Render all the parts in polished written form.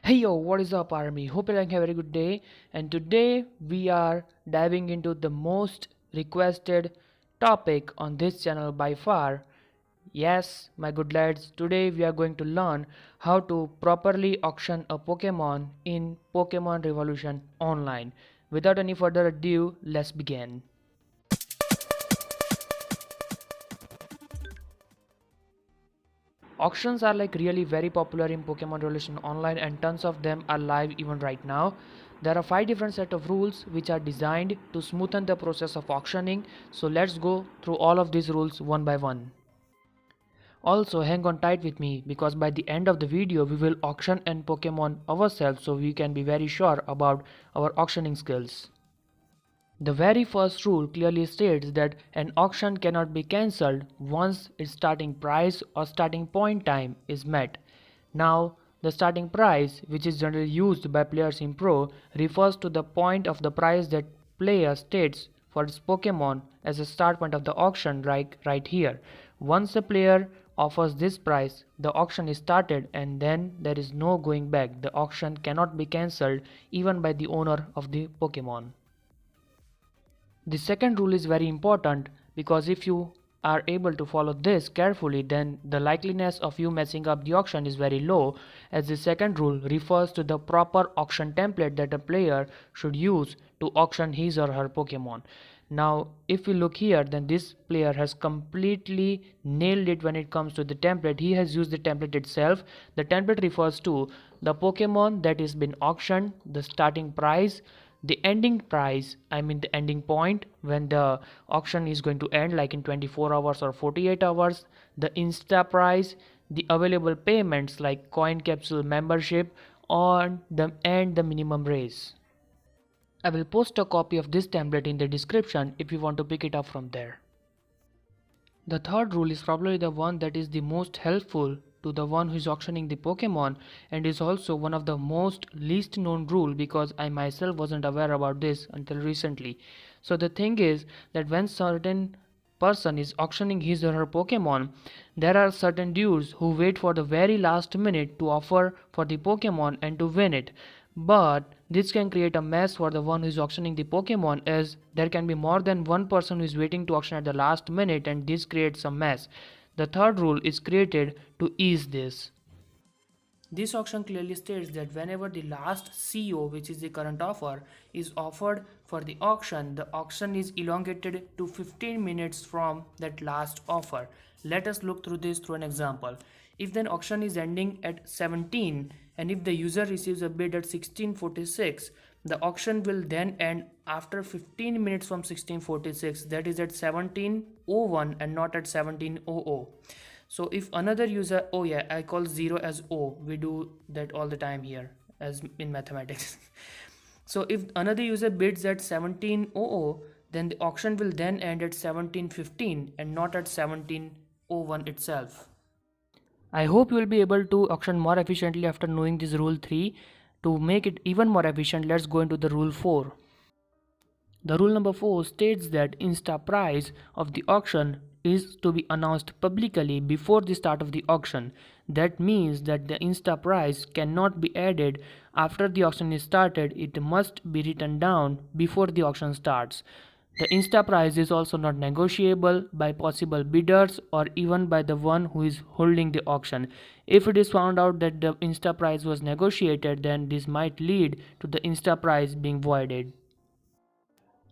Hey yo, what is up army? Hope you're having a very good day. And today we are diving into the most requested topic on this channel by far. Yes, my good lads, today we are going to learn how to properly auction a Pokemon in Pokemon Revolution Online. Without any further ado, let's begin. Auctions are like really very popular in Pokemon Revolution Online and tons of them are live even right now. There are 5 different set of rules which are designed to smoothen the process of auctioning. So let's go through all of these rules one by one. Also hang on tight with me because by the end of the video we will auction and Pokemon ourselves so we can be very sure about our auctioning skills. The very first rule clearly states that an auction cannot be cancelled once its starting price or starting point time is met. Now, the starting price, which is generally used by players in Pro, refers to the point of the price that player states for its Pokemon as a start point of the auction right here. Once the player offers this price, the auction is started and then there is no going back. The auction cannot be cancelled even by the owner of the Pokemon. The second rule is very important because if you are able to follow this carefully, then the likeliness of you messing up the auction is very low, as the second rule refers to the proper auction template that a player should use to auction his or her Pokemon. Now if we look here, then this player has completely nailed it when it comes to the template. He has used the template itself. The template refers to the Pokemon that is been auctioned, the starting price, the ending price, the ending point when the auction is going to end, like in 24 hours or 48 hours, the insta price, the available payments like coin capsule membership, and the minimum raise. I will post a copy of this template in the description if you want to pick it up from there. The third rule is probably the one that is the most helpful to the one who is auctioning the Pokemon, and is also one of the most least known rule because I myself wasn't aware about this until recently. So the thing is that when certain person is auctioning his or her Pokemon, there are certain dudes who wait for the very last minute to offer for the Pokemon and to win it. But this can create a mess for the one who is auctioning the Pokemon, as there can be more than one person who is waiting to auction at the last minute, and this creates a mess. The third rule is created to ease this. This auction clearly states that whenever the last CO, which is the current offer, is offered for the auction is elongated to 15 minutes from that last offer. Let us look through this through an example. If the auction is ending at 17 and if the user receives a bid at 1646, the auction will then end after 15 minutes from 1646, that is at 1701 and not at 1700. So if another user, oh yeah, I call 0 as O, we do that all the time here as in mathematics. So if another user bids at 1700, then the auction will then end at 1715 and not at 1701 itself. I hope you will be able to auction more efficiently after knowing this rule 3. To make it even more efficient, let's go into the rule 4. The rule number 4 states that insta price of the auction is to be announced publicly before the start of the auction. That means that the insta price cannot be added after the auction is started. It must be written down before the auction starts. The insta price is also not negotiable by possible bidders or even by the one who is holding the auction. If it is found out that the insta price was negotiated, then this might lead to the insta price being voided.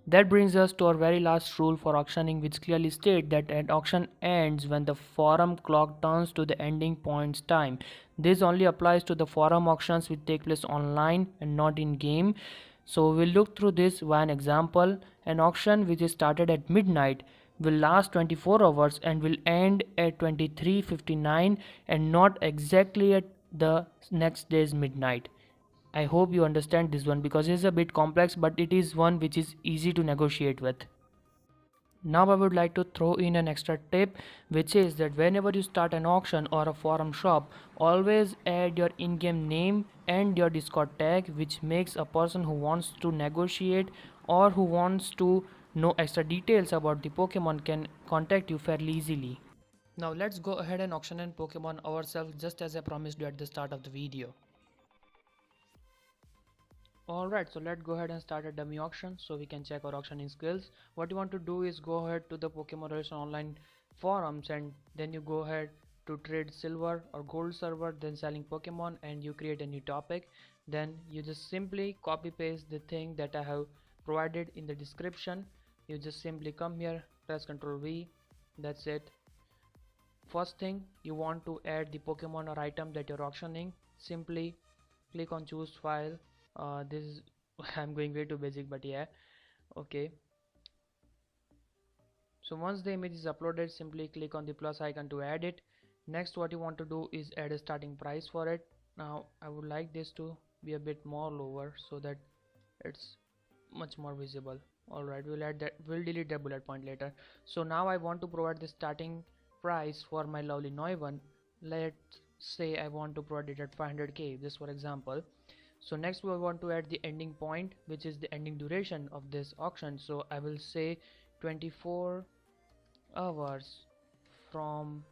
That brings us to our very last rule for auctioning, which clearly states that an auction ends when the forum clock turns to the ending point's time. This only applies to the forum auctions which take place online and not in game. So we'll look through this via an example. An auction which is started at midnight will last 24 hours and will end at 23:59 and not exactly at the next day's midnight. I hope you understand this one because it is a bit complex, but it is one which is easy to negotiate with. Now I would like to throw in an extra tip, which is that whenever you start an auction or a forum shop, always add your in-game name and your Discord tag, which makes a person who wants to negotiate or who wants to know extra details about the Pokemon can contact you fairly easily. Now let's go ahead and auction an Pokemon ourselves, just as I promised you at the start of the video. Alright, so let's go ahead and start a dummy auction so we can check our auctioning skills. What you want to do is go ahead to the Pokemon Revolution online forums, and then you go ahead to trade silver or gold server, then selling Pokemon, and you create a new topic. Then you just simply copy paste the thing that I have provided in the description. You just simply come here, press Ctrl V, that's it. First thing, you want to add the Pokemon or item that you're auctioning. Simply click on choose file. This is I'm going way too basic, but yeah, okay. So once the image is uploaded, simply click on the plus icon to add it. Next, what you want to do is add a starting price for it. Now I would like this to be a bit more lower so that it's much more visible. Alright, we'll add that, we'll delete that bullet point later. So now I want to provide the starting price for my lovely Noivern. Let's say I want to provide it at 500k, just for example. So next we want to add the ending point, which is the ending duration of this auction. So I will say 24 hours from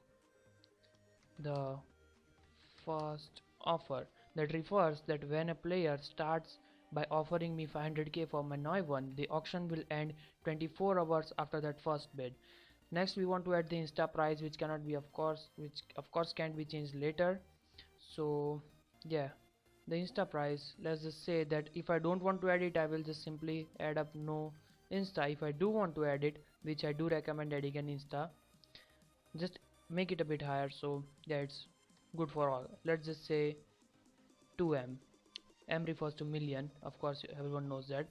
the first offer. That refers that when a player starts by offering me 500k for my Noivern, the auction will end 24 hours after that first bid. Next we want to add the insta price, which cannot be which of course can't be changed later. So yeah, the insta price, let's just say that if I don't want to add it, I will just simply add up no insta. If I do want to add it, which I do recommend adding an insta, just make it a bit higher, so yeah, it's good for all. Let's just say 2m. M refers to million, of course everyone knows that.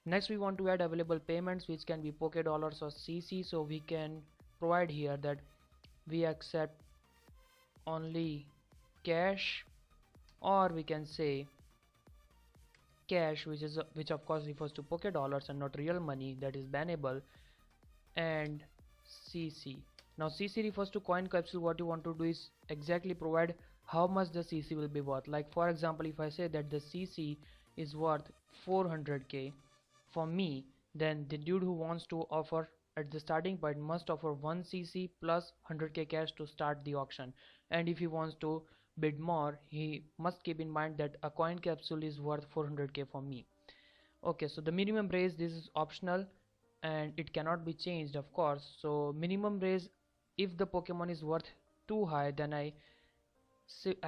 Next we want to add available payments, which can be Poké Dollars or CC. So we can provide here that we accept only cash, or we can say cash, which of course refers to Poké Dollars and not real money, that is bannable, and CC. Now CC refers to coin capsule. What you want to do is exactly provide how much the CC will be worth. Like for example, if I say that the CC is worth 400k for me, then the dude who wants to offer at the starting point must offer 1 CC plus 100k cash to start the auction. And if he wants to bid more, he must keep in mind that a coin capsule is worth 400k for me. Okay, so the minimum raise, this is optional and it cannot be changed, of course. So minimum raise, if the Pokemon is worth too high, then I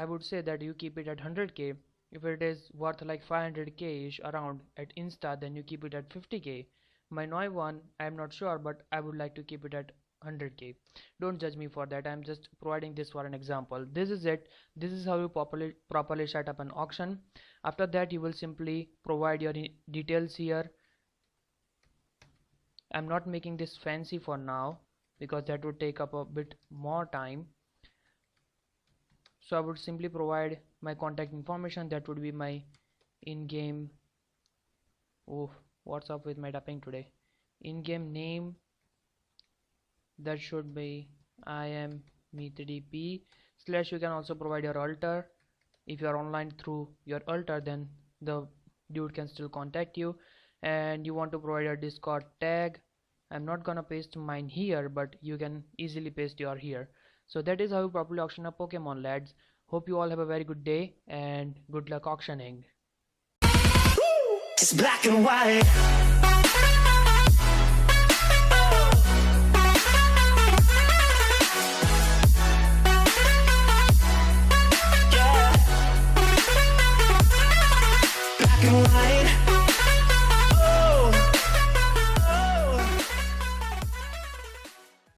would say that you keep it at 100k. If it is worth like 500k ish around at insta, then you keep it at 50k. My Noivern, I am not sure, but I would like to keep it at 100k. Don't judge me for that, I'm just providing this for an example. This is it. This is how you properly set up an auction. After that, you will simply provide your details here. I'm not making this fancy for now because that would take up a bit more time. So I would simply provide my contact information. That would be my in-game, oh, what's up with my typing today, in-game name. That should be I am me3dp / you can also provide your alter. If you are online through your alter, then the dude can still contact you. And you want to provide a Discord tag. I'm not gonna paste mine here, but you can easily paste your here. So that is how you properly auction a Pokemon, lads. Hope you all have a very good day and good luck auctioning. It's black and white.